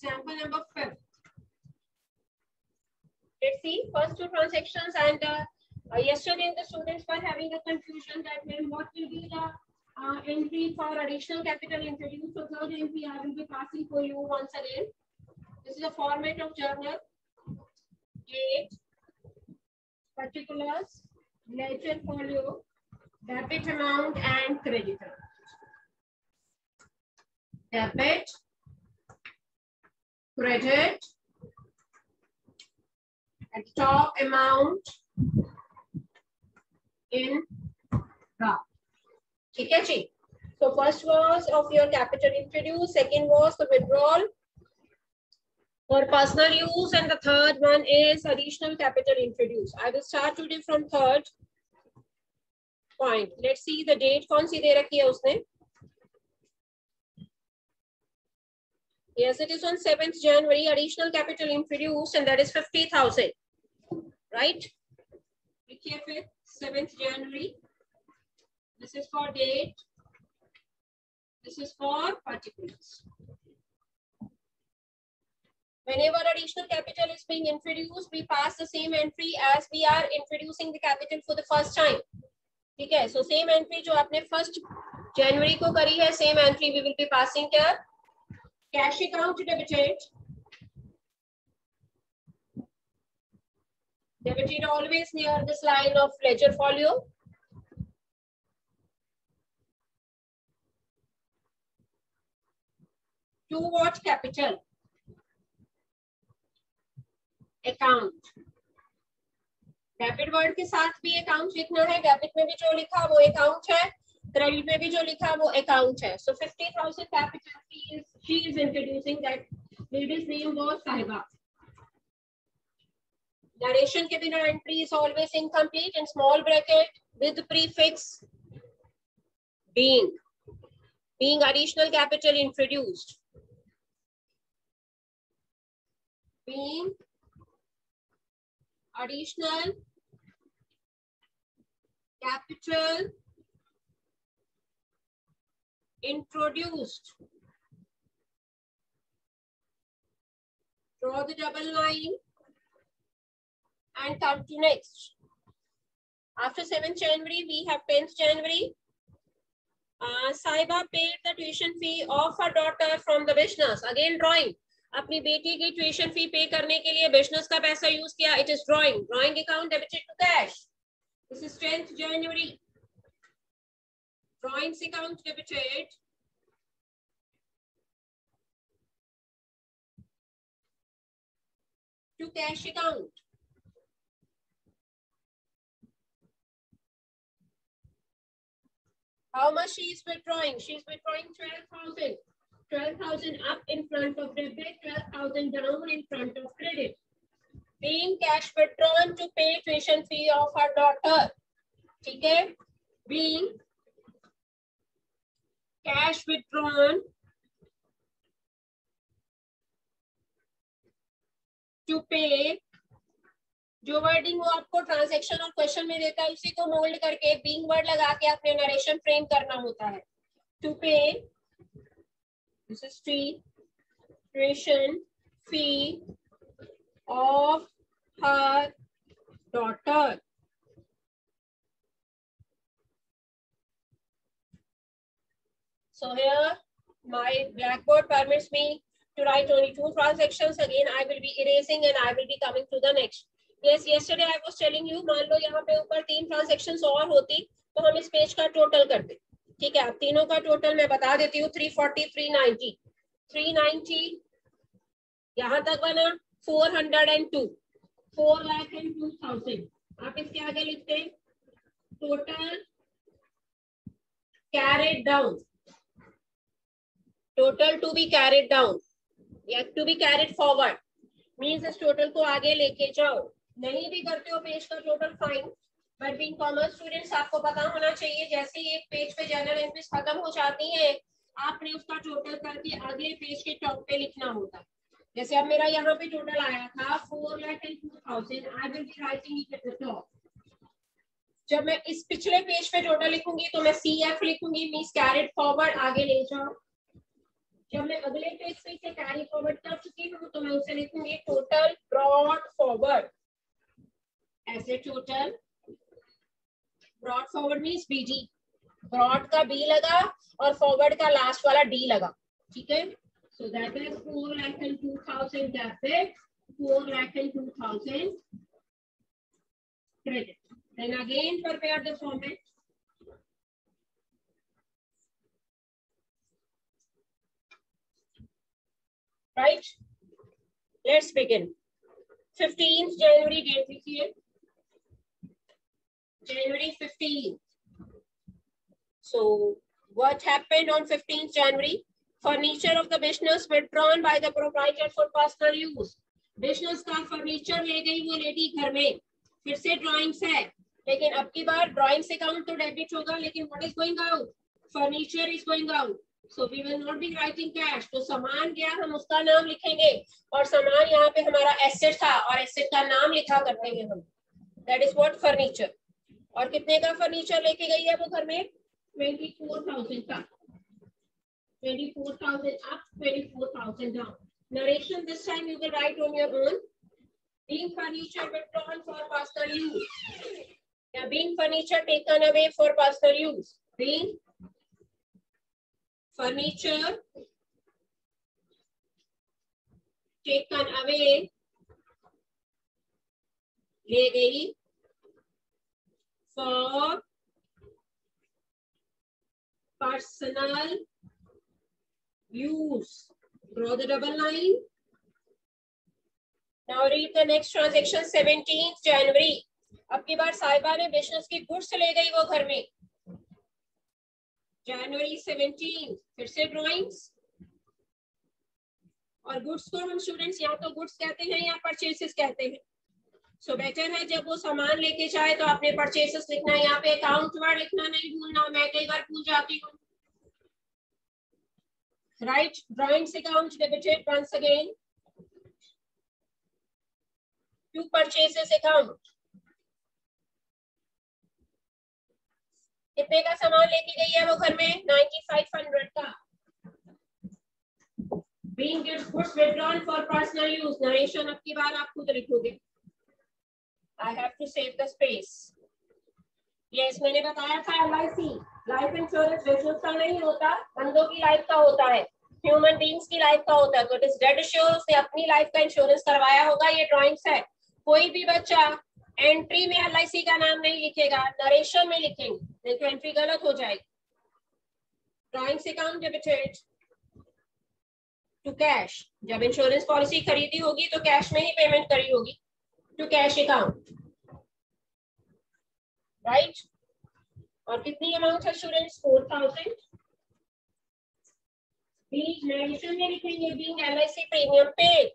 Example number 5. Let's see first two transactions, and yesterday the students were having a confusion that when what will be the entry for additional capital introduced. So third entry I will be passing for you once again. This is a format of journal. Date, particulars, ledger folio, debit amount and credit amount. Debit, credit, at top amount in draft. ठीक है जी. So first was of your capital introduced, second was the withdrawal for personal use, and the third one is additional capital introduced. I will start today from third point. Let's see the date कौन सी दे रखी है उसने. Yes, it is on 7th January. Additional capital introduced, and that is 50,000. Right? देखिए फिर 7th January. This is for date. This is for particulars. Whenever additional capital is being introduced, we pass the same entry as we are introducing the capital for the first time. ठीक है? So same entry जो आपने 1st January को करी है, same entry we will be passing here. Cash account debited. Debited always near this line of ledger folio. To what capital? Account. Debit word के साथ भी अकाउंट लिखना है. डेबिट में भी जो लिखा वो अकाउंट है, क्रेडिट में भी जो लिखा वो अकाउंट है. So 50,000 capital fee is she is introducing. That lady's name was Sahiba. Narration के बिना entry is always incomplete in small bracket with prefix being additional capital introduced. Being additional capital introduced. Draw the double line and come to next. After 7th January, we have 10th January. Saiba paid the tuition fee of her daughter from the business. Again drawing. अपनी बेटी की tuition fee पे करने के लिए business का पैसा use किया. It is drawing account debited to cash. This is 10th January. Drawings account debited to cash account. How much she is withdrawing? She is withdrawing 12,000. 12,000 up in front of debit, 12,000 down in front of credit. Being cash withdrawn to pay tuition fee of her daughter. ठीक है? Being cash withdrawn to pay. जो wording वो आपको transaction और question में देता है उसी को मोल्ड करके बीइंग वर्ड लगा के अपने नरेशन फ्रेम करना होता है. To pay. This is tuition fee of her daughter. So here my blackboard permits me to write only 2 transactions. Again I will be erasing and I will be coming to the next. Yes, yesterday I was telling you, मान लो यहाँ पे ऊपर 3 transactions और होती तो हम इस page का टोटल करते. ठीक है, अब तीनों का टोटल मैं बता देती हूँ. 340, 390, 390 यहाँ तक बना. 402, 4,02,000. आप इसके आगे लिखते हैं total carried down. Total to be carried down या to be carried forward means इस टोटल को आगे लेके जाओ. नहीं भी करते हो पेज का total fine, but being commerce students आपको पता होना चाहिए जैसे ही एक पेज पे जनरल एंट्रीज खत्म हो जाती है आपने उसका टोटल करके अगले पेज के टॉप पे लिखना होता है. जैसे अब मेरा यहाँ पे टोटल आया था 4,02,000. I will be writing it at the top. जब मैं इस पिछले पेज पे टोटल लिखूंगी तो मैं CF लिखूंगी मींस कैरिड फॉरवर्ड, आगे ले जाओ. जब मैं अगले पेज पे इसे कैरी फॉरवर्ड कर चुकी हूँ तो मैं उसे लिखूंगी टोटल ब्रॉड फॉरवर्ड, ऐसे टोटल ब्रॉड फॉरवर्ड मीन्स बीजी, ब्रॉड का बी लगा और फॉरवर्ड का लास्ट वाला डी लगा, ठीक है। So that is 4,02,000 debit, 4,02,000 credit. Then again prepare the format. Right? Let's begin. 15th January date लिखिए, January 15th. So what happened on 15th January? Furniture of the business withdrawn by the proprietor for personal use. Business का furniture ले गई वो lady घर में, फिर से drawings है, लेकिन अब की बार ड्राइंग्स अकाउंट तो डेबिट होगा, लेकिन what is going out? Furniture is going out, so we will not be writing cash. तो सामान गया, हम उसका नाम लिखेंगे, और सामान यहाँ पे हमारा एसेट था और एसेट का नाम लिखा करते हैं हम, दैट इज व्हाट फर्नीचर। और कितने का फर्नीचर लेके गई है वो घर में? 24,000 का, 24,000 up, 24,000 down. Narration this time you will write on your own. Being furniture withdrawn for personal use. Yeah, being furniture taken away for personal use. Being furniture taken away, ले गई for personal use. Draw the double line. Now read the next transaction. 17th January. अब की बार साहिबा ने business की goods ले गई वो घर में, January 17, फिर से ड्राइंग्स, और गुड्स को हम स्टूडेंट्स यहाँ तो गुड्स कहते हैं या परचेसेस कहते हैं। सो बेटर है जब वो सामान लेके जाए तो आपने परचेसेस लिखना है, यहाँ पे अकाउंट वर्ड लिखना नहीं भूलना, मैं कई बार भूल जाती हूँ। Right, drawings account debited once again to purchases account. कितने का सामान लेके गई है वो घर में? 9,500 का। Being goods withdrawn for personal use. Narration अब की बार आप खुद लिखोगे। I have to save the space. Yes, मैंने बताया था LIC, लाइफ इंश्योरेंस बिजनेस का नहीं होता, बंदों की लाइफ का होता है, ह्यूमन बीइंग्स की लाइफ का होता है। तो इट इज डेड श्योर उसने अपनी लाइफ का इंश्योरेंस करवाया होगा। ये ड्राइंग्स है। कोई भी बच्चा एंट्री में LIC का नाम नहीं लिखेगा, नरेशन में लिखेंगे, नहीं तो एंट्री गलत हो जाएगी। Drawings account debited to cash, जब इंश्योरेंस पॉलिसी खरीदी होगी तो कैश में ही पेमेंट करी होगी, टू कैश अकाउंट, राइट। और कितनी अमाउंट है स्टूडेंट्स? 4,000। नरेशन में लिखेंगे being LIC premium paid,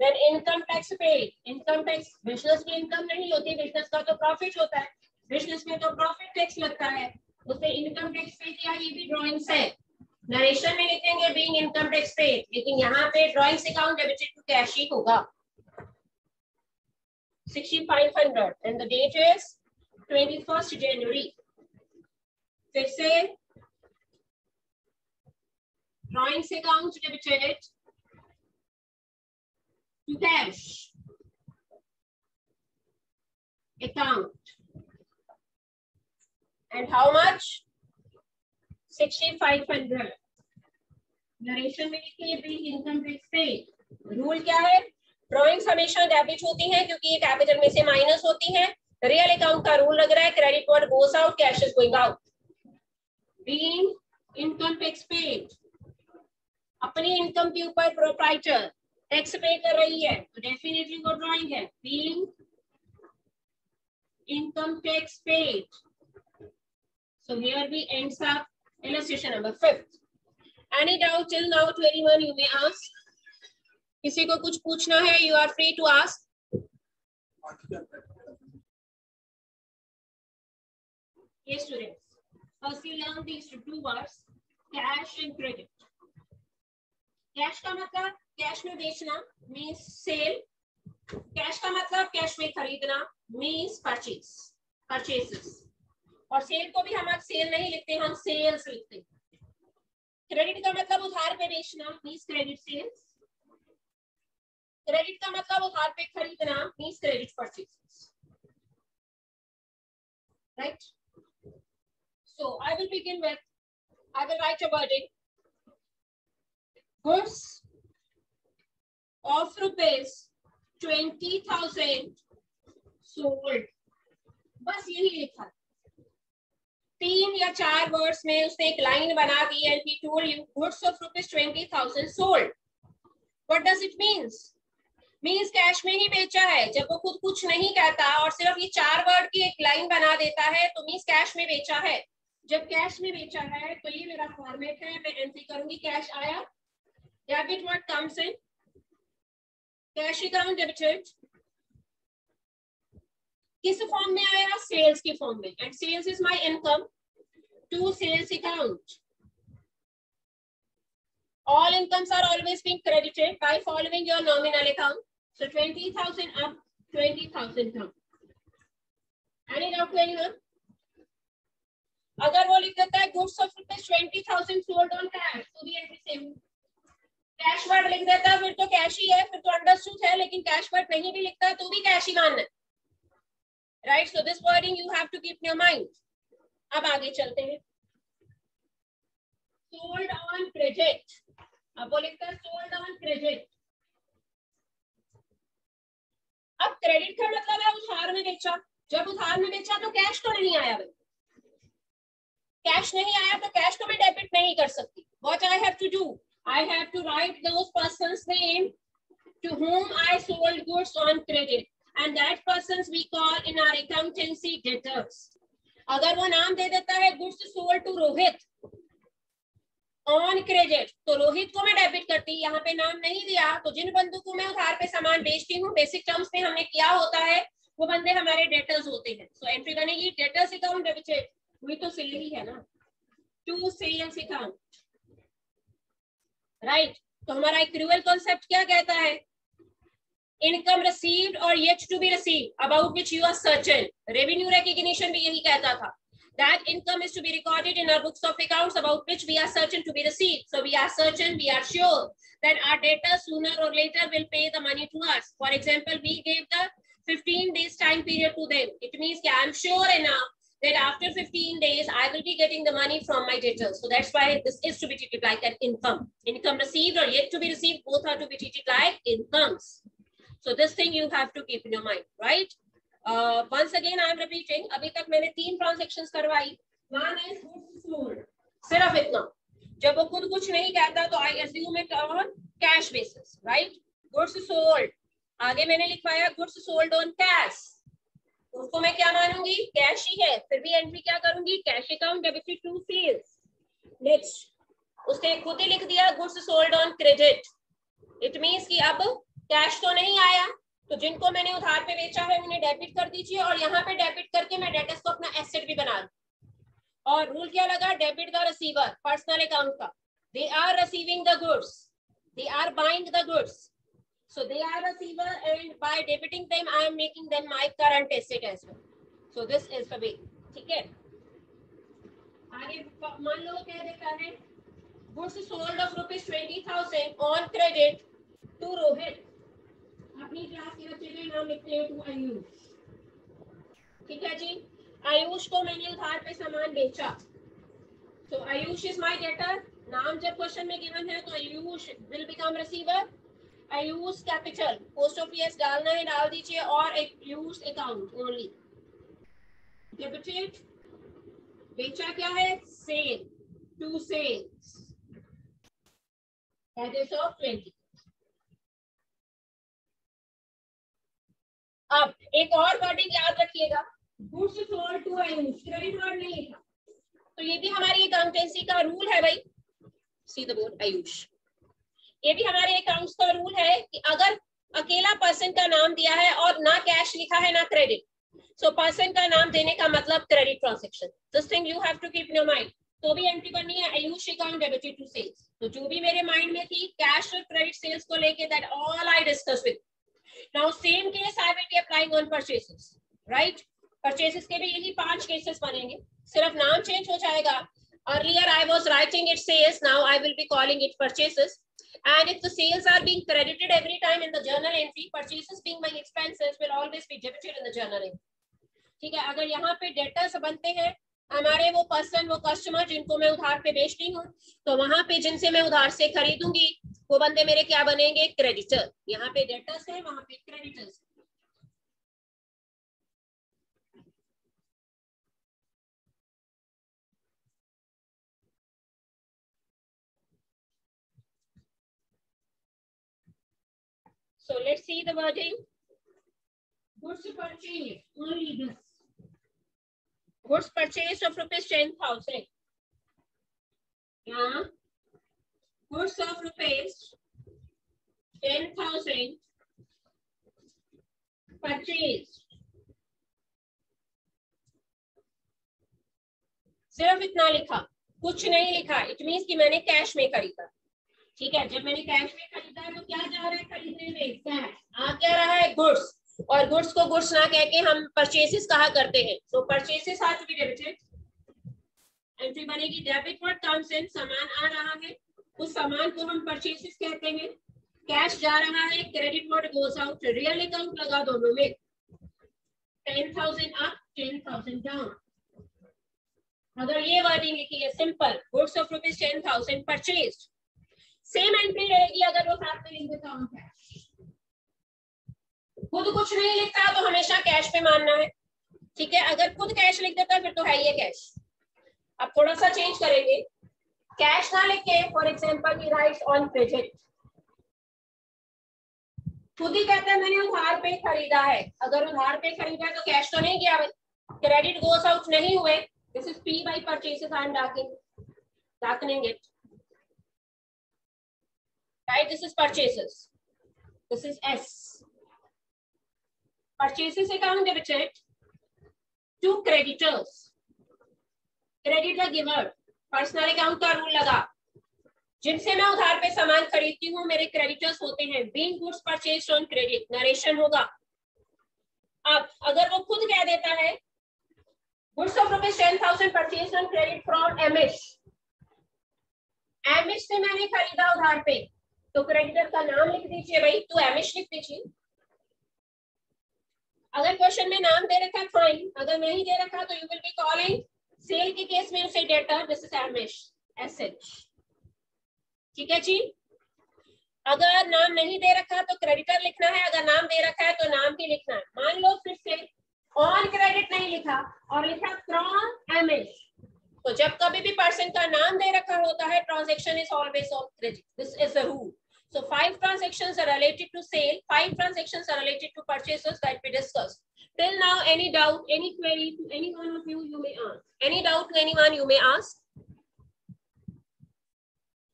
then income tax paid. Income tax business की इनकम नहीं होती, बिजनेस का तो प्रॉफिट होता है, बिजनेस में तो प्रॉफिट टैक्स लगता है, उससे इनकम टैक्स पे किया। ये भी ड्राइंग्स है, नरेशन में लिखेंगे बीइंग इनकम टैक्स पेड, लेकिन यहाँ पे drawings account debited to cash ही होगा। 6,500 and the date is 21st January। फिर से drawings account debited to cash account, and how much? 6,500। Narration में लिखिए being income tax paid. Rule क्या है? ड्राइंग्स हमेशा डेबिट होती हैं क्योंकि ये कैपिटल में से माइनस होती हैं। रियल अकाउंट का रूल लग रहा है, credit word goes out, cash is going out. Being income tax paid, अपनी इनकम के ऊपर प्रोप्राइटर टैक्स पे कर रही है तो डेफिनेटली वो ड्राइंग है, being income tax paid. So here we ends up illustration number 5. Any doubt till now to anyone you may ask? किसी को कुछ पूछना है, you are free to ask. Yes students, first you learn these two words, cash and credit. Cash का मतलब cash में बेचना means cell, cash का मतलब कैश में खरीदना मीन्स परचेज, परचेसेस। और सेल को भी हम अब सेल नहीं लिखते, हम सेल्स लिखते हैं। क्रेडिट का मतलब उधार पे बेचना, मींस क्रेडिट सेल्स। क्रेडिट का मतलब उधार पे खरीदना, means credit purchases, right? So I will begin with, I will write a wording. Goods of rupees 20,000 sold. बस यही लिखा, 3 या 4 वर्ड्स में उसने एक लाइन बना दी and he told you goods of rupees 20,000 sold. What does it means? Means cash में ही बेचा है। जब वो खुद कुछ नहीं कहता और सिर्फ ये 4 वर्ड की एक लाइन बना देता है तो मीन्स कैश में बेचा है। जब कैश में बेचा है तो ये मेरा फॉर्मेट है, मैं एंट्री करूंगी कैश आया, debit what comes in, cash account debited, किस फॉर्म में आया, सेल्स की फॉर्म में, and sales is my income to sales account. All incomes are always being credited by following your nominal account. So 20,000 up, 20,000 down. Any doubt to anyone? अगर वो लिख देता है goods of rupees 20,000 sold on cash, तो भी entry same. Cash word लिख देता है फिर तो कैश ही है, फिर तो अंडरस्टूड है, लेकिन कैश वर्ड नहीं भी लिखता तो भी कैश ही मानना है, right? So this wording you have to keep in your mind. अब आगे चलते हैं। सोल्ड ऑन क्रेडिट, अब वो लिखता है सोल्ड ऑन क्रेडिट। अब क्रेडिट का मतलब है उधार में बेचा। जब उधार में बेचा तो कैश तो नहीं आया भाई, कैश नहीं आया तो कैश तो मैं डेबिट नहीं कर सकती। What I have to do? I have to write those persons name to whom I sold goods on credit, and that persons we call in our accountancy debtors. अगर वो नाम दे देता है goods sold to Rohit on credit तो रोहित को मैं debit करती, यहाँ पे नाम नहीं दिया तो जिन बंदों को मैं उधार पे सामान बेचती हूँ बेसिक टर्म्स में हमने क्या होता है वो बंदे हमारे डेटर्स होते हैं। सो एंट्री बनेगी डेटर्स अकाउंट डेबिटेड, वही तो सिली है ना, टू सेल्स अकाउंट, राइट? तो हमारा एक्रूअल कॉन्सेप्ट क्या कहता है, इनकम रिसीव्ड और yet to be received about which you are certain. Revenue recognition भी यही कहता था, that income is to be recorded in our books of accounts about which we are certain to be received. So we are certain, we are sure that our debtors sooner or later will pay the money to us. For example, we gave the 15 days time period to them. It means that I am sure enough that after 15 days I will be getting the money from my debtors. So that's why this is to be treated like an income. Income received or yet to be received, both are to be treated like incomes. So this thing you have to keep in your mind, right? Once again I am repeating, अभी तक मैंने 3 transactions करवाई। One is goods sold, सिर्फ इतना। जब वो खुद कुछ नहीं कहता तो I assume it on cash basis, right? Goods sold, आगे मैंने लिखवाया goods sold on cash, उसको मैं क्या मानूंगी, कैश ही है, फिर भी एंट्री क्या करूंगी, cash account debited to sales. Next उसने खुद ही लिख दिया goods sold on credit, it means कि अब कैश तो नहीं आया तो जिनको मैंने उधार पे बेचा है उन्हें डेबिट कर दीजिए, और यहाँ पे डेबिट करके मैं डेटर्स को अपना एसेट भी बना दूं। और रूल क्या लगा, debit the receiver personal account का, they are receiving the goods, they are buying the goods, so they are receiver and by debiting them I am making them my current asset as well. So this is the way, ठीक है? आगे मान लो क्या देता है, goods sold of ₹20,000 on credit to Rohit, अपनी class के बच्चे का नाम लिखते हैं टू आयुष, ठीक है जी? आयुष को मैंने उधार पे सामान बेचा, तो आयुष इज माय डेटर। नाम जब क्वेश्चन में गिवन है तो Ayush will become receiver. Ayush capital post office डालना है, डाल दीजिए, और आयुष अकाउंट ओनली डेबिटेड। बेचा क्या है, sale to sales at of 20। अब एक और वर्डिंग याद रखिएगा, goods sold to Ayush, credit word नहीं लिखा, तो ये भी हमारी अकाउंटेंसी का रूल है भाई। सी द बोर्ड आयुष, ये भी हमारे अकाउंट्स का रूल है कि अगर अकेला पर्सन का नाम दिया है और ना कैश लिखा है ना क्रेडिट, सो पर्सन का नाम देने का मतलब credit transaction. This thing you have to keep in your mind. तो भी एंट्री करनी है Ayush account debited to sales. तो जो भी मेरे माइंड में थी कैश और क्रेडिट सेल्स को लेके, that all I discuss with. Now same case I will be applying on purchases, right? Purchases के भी यही 5 केसेस बनेंगे, सिर्फ नाम चेंज हो जाएगा। Earlier I was writing it sales, now I will be calling it purchases. And if the sales are being credited every time in the journal entry, purchases being my expenses will always be debited in the journal entry. ठीक है, अगर यहाँ पे debtors बनते हैं हमारे वो person, वो कस्टमर जिनको मैं उधार पे बेचती हूँ, तो वहां पे जिनसे मैं उधार से खरीदूंगी वो बंदे मेरे क्या बनेंगे, क्रेडिटर। यहाँ पे डेटर्स है, वहां पे creditors. So let's see the wording. Goods purchase, only this. Goods purchase of rupees 10,000. Yeah. Goods of rupees 10,000 purchase. सिर्फ इतना लिखा, कुछ नहीं लिखा। इट मीन्स कि मैंने कैश में खरीदा। ठीक है, जब मैंने कैश में खरीदा है तो क्या जा रहा है खरीदने में, कैश। आ क्या रहा है, गुड्स। और गुड्स को गुड्स ना कह के हम परचेसेस कहा करते हैं। तो purchases are to be debited. Entry बनेगी डेबिट व्हाट कम्स इन, सामान आ रहा है, उस सामान को हम परचेसेस कहते हैं। कैश जा रहा है, credit what goes out. Real account लगा दोनों में, 10,000 अप 10,000 डाउन। अगर ये वर्डिंग लिखी है simple, goods of rupees 10,000 purchased, same entry रहेगी अगर वो साथ में लिख देता हूं कैश। खुद कुछ नहीं लिखता तो हमेशा कैश पे मानना है। ठीक है, अगर खुद कैश लिख देता फिर तो है ये कैश। अब थोड़ा सा चेंज करेंगे, कैश ना लिख के for example he rights on credit. खुद ही कहते हैं मैंने उधार पे खरीदा है। अगर उधार पे खरीदा है तो कैश तो नहीं गया भाई, क्रेडिट गोस आउट नहीं हुए। This is P by purchases, I am darkening it. Right, this is purchases, this is S. Purchases account debited to creditors. Credit the giver, personal account का रूल लगा, जिनसे मैं उधार पे सामान खरीदती हूँ मेरे क्रेडिटर्स होते हैं। Being goods purchased on credit, narration होगा। अब अगर वो खुद कह देता है goods of rupees 10,000 purchased on credit from Amish, Amish से मैंने खरीदा उधार पे, तो क्रेडिटर का नाम लिख दीजिए भाई, तो एमिश लिख दीजिए। अगर क्वेश्चन में नाम दे रखा है फाइन, अगर नहीं दे रखा तो you will be calling, sale के केस में से डेटर, दिस इज एमिश एसएच। ठीक है जी, अगर नाम नहीं दे रखा तो क्रेडिटर लिखना है, अगर नाम दे रखा है तो नाम भी लिखना है। मान लो फिर से ऑन क्रेडिट नहीं लिखा और लिखा फ्रॉम एमिश, तो जब कभी भी पर्सन का नाम दे रखा होता है transaction is always on credit, this is a rule. So 5 transactions are related to sale, 5 transactions are related to purchases that we discussed. Till now, any doubt, any query to any one of you, you may ask. Any doubt to anyone, you may ask.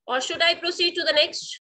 Or should I proceed to the next?